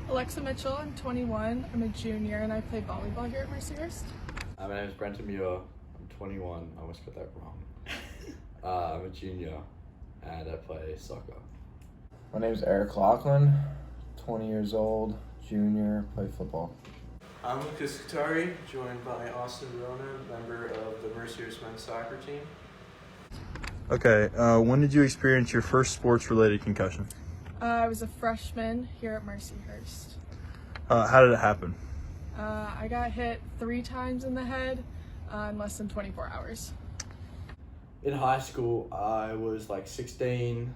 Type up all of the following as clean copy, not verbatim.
Alexa Mitchell, I'm 21. I'm a junior and I play volleyball here at Mercyhurst. My name is Brenton Muir. I'm 21. I almost got that wrong. I'm a junior and I play soccer. My name is Eric Lachlan, 20 years old, junior, play football. I'm Lucas Katari, joined by Austin Rona, member of the Mercyhurst men's soccer team. Okay, when did you experience your first sports-related concussion? I was a freshman here at Mercyhurst. How did it happen? I got hit 3 times in the head in less than 24 hours. In high school, I was like 16.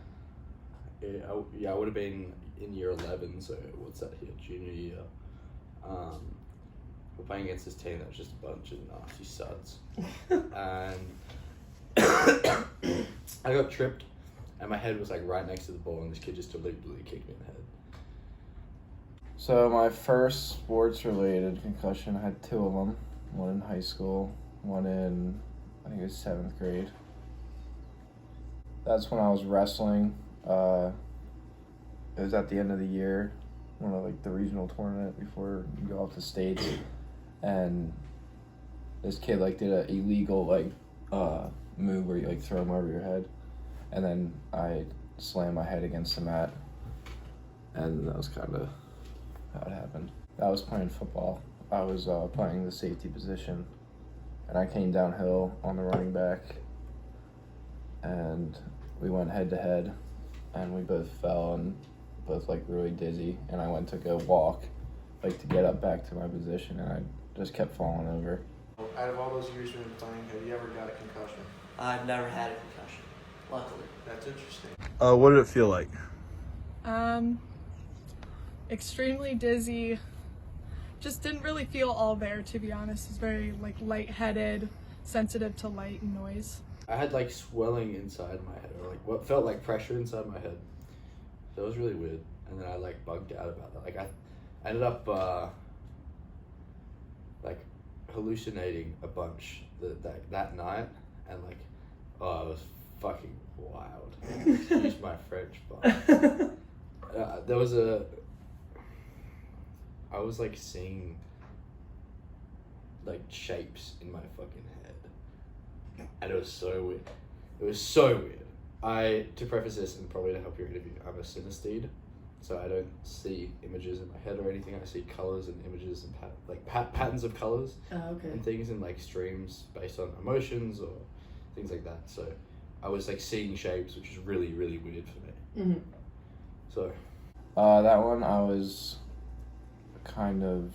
I would have been in year 11, so what's that here, junior year. We're playing against this team that was just a bunch of nasty suds. And I got tripped, and my head was like right next to the ball, and this kid just deliberately kicked me in the head. So my first sports-related concussion, I had 2 of them. One in high school, one in, I think it was 7th grade. That's when I was wrestling. It was at the end of the year, one of like the regional tournament before you go off to states, and this kid like did an illegal move where you like throw him over your head, and then I slammed my head against the mat, and that was kind of how it happened. I was playing football. I was playing the safety position, and I came downhill on the running back, and we went head to head, and we both fell and both like really dizzy, and I went to go walk like to get up back to my position, and I just kept falling over. Out of all those years you've been playing, have you ever got a concussion? I've never had a concussion, luckily. That's interesting. What did it feel like? Extremely dizzy. Just didn't really feel all there, to be honest. Was very like lightheaded, sensitive to light and noise. I had like swelling inside my head, or like what felt like pressure inside my head. So it was really weird. And then I like bugged out about that. Like I ended up like hallucinating a bunch that night, and like, oh, it was fucking wild. Excuse my French, but I was like seeing like shapes in my fucking head, and it was so weird. It was so weird. To preface this and probably to help your interview, I'm a synesthete, so I don't see images in my head or anything. I see colors and images and patterns of colors and things in like streams based on emotions or things like that. So I was like seeing shapes, which is really, really weird for me. Mm-hmm. So That one I was kind of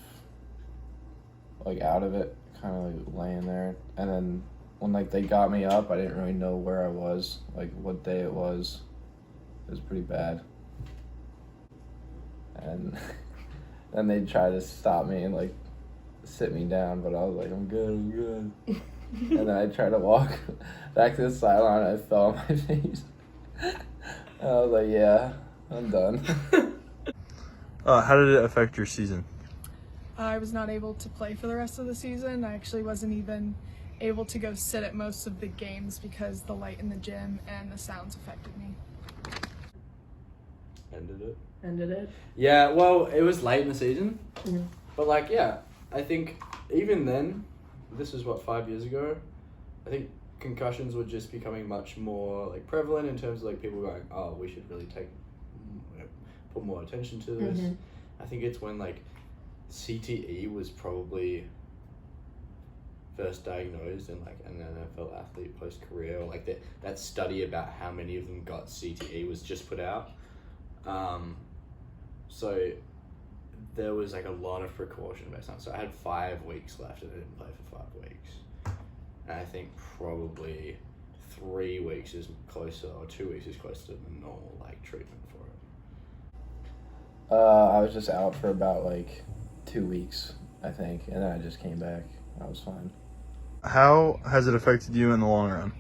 like out of it, kind of like laying there, and then when like they got me up, I didn't really know where I was, like what day it was. It was pretty bad, and then they tried to stop me and like sit me down, but I was like, I'm good. And then I tried to walk back to the sideline, and I fell on my face. And I was like, yeah, I'm done. How did it affect your season? I was not able to play for the rest of the season. I actually wasn't even able to go sit at most of the games because the light in the gym and the sounds affected me. Ended it? Yeah, well, it was late in the season. Mm-hmm. But like, yeah, I think even then, this is what, 5 years ago, I think concussions were just becoming much more like prevalent in terms of like people going, oh, we should really put more attention to this. Mm-hmm. I think it's when like CTE was probably first diagnosed in like an NFL athlete post-career, or like that study about how many of them got CTE was just put out. So there was like a lot of precaution based on. So I had 5 weeks left and I didn't play for 5 weeks. And I think probably 3 weeks is closer, or 2 weeks is closer to the normal like treatment for it. I was just out for about like 2 weeks, I think, and then I just came back. I was fine. How has it affected you in the long run?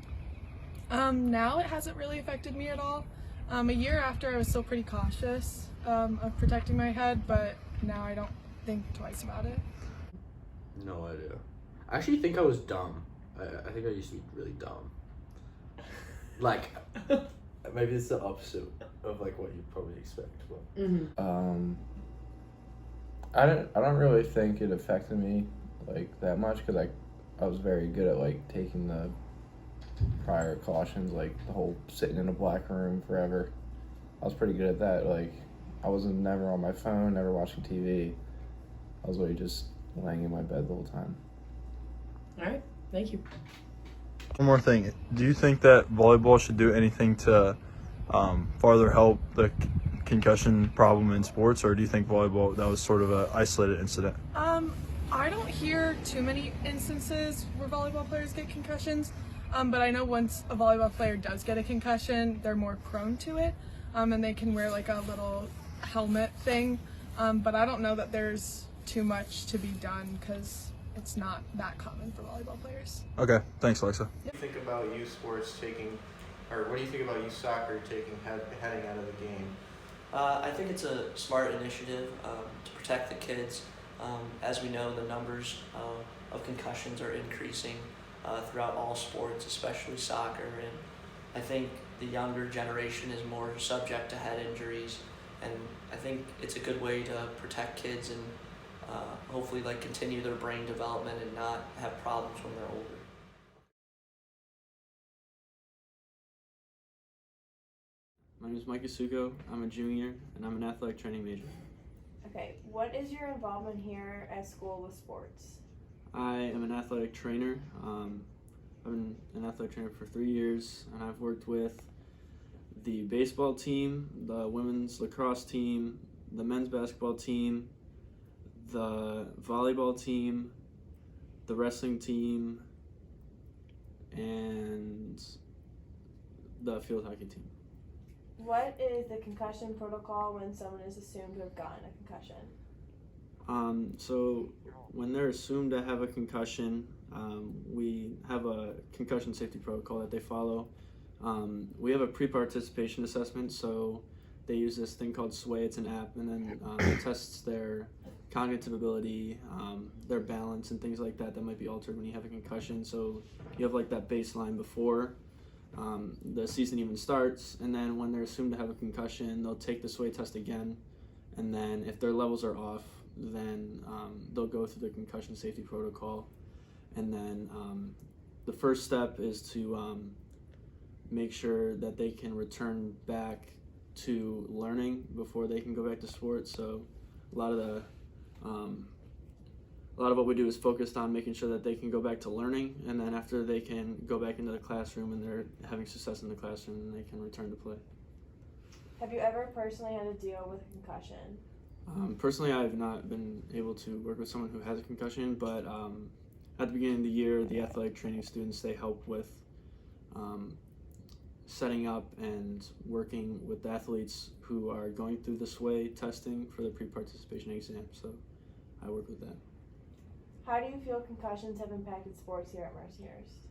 Now it hasn't really affected me at all. A year after, I was still pretty cautious of protecting my head, but now I don't think twice about it. No idea. I actually think I was dumb. I think I used to be really dumb. Like, maybe it's the opposite of like what you'd probably expect. But. Mm-hmm. I don't really think it affected me like that much because I was very good at like taking the prior cautions, like the whole sitting in a black room forever. I was pretty good at that. Like I wasn't never on my phone, never watching TV. I was really just laying in my bed the whole time. All right, thank you. One more thing. Do you think that volleyball should do anything to farther help the concussion problem in sports, or do you think volleyball, that was sort of an isolated incident? I don't hear too many instances where volleyball players get concussions, but I know once a volleyball player does get a concussion, they're more prone to it, and they can wear like a little helmet thing, but I don't know that there's too much to be done because it's not that common for volleyball players. Okay, thanks, Alexa. What do you think about youth sports taking, or what do you think about youth soccer heading out of the game? I think it's a smart initiative to protect the kids. As we know, the numbers of concussions are increasing throughout all sports, especially soccer. And I think the younger generation is more subject to head injuries. And I think it's a good way to protect kids and hopefully like continue their brain development and not have problems when they're older. My name is Mike Isuko. I'm a junior, and I'm an athletic training major. Okay, what is your involvement here at school with sports? I am an athletic trainer. I've been an athletic trainer for 3 years, and I've worked with the baseball team, the women's lacrosse team, the men's basketball team, the volleyball team, the wrestling team, and the field hockey team. What is the concussion protocol when someone is assumed to have gotten a concussion? So when they're assumed to have a concussion, we have a concussion safety protocol that they follow. We have a pre-participation assessment, so they use this thing called SWAY. It's an app, and then it tests their cognitive ability, their balance, and things like that might be altered when you have a concussion. So you have like that baseline before the season even starts, and then when they're assumed to have a concussion, they'll take the SWAY test again, and then if their levels are off, then they'll go through the concussion safety protocol. And then the first step is to make sure that they can return back to learning before they can go back to sports. So a lot of what we do is focused on making sure that they can go back to learning, and then after they can go back into the classroom and they're having success in the classroom, then they can return to play. Have you ever personally had to deal with a concussion? Personally, I've not been able to work with someone who has a concussion, but at the beginning of the year, the athletic training students, they help with setting up and working with athletes who are going through the SWAY testing for the pre-participation exam, so I work with that. How do you feel concussions have impacted sports here at Mercyhurst?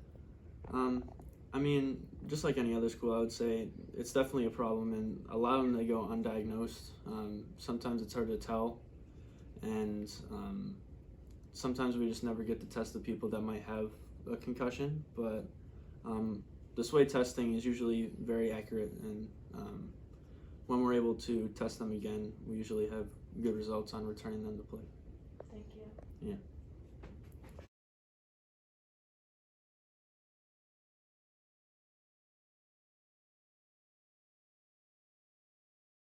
I mean, just like any other school, I would say it's definitely a problem, and a lot of them, they go undiagnosed. Sometimes it's hard to tell, and sometimes we just never get to test the people that might have a concussion, but the SWAY testing is usually very accurate, and when we're able to test them again, we usually have good results on returning them to play. Thank you. Yeah.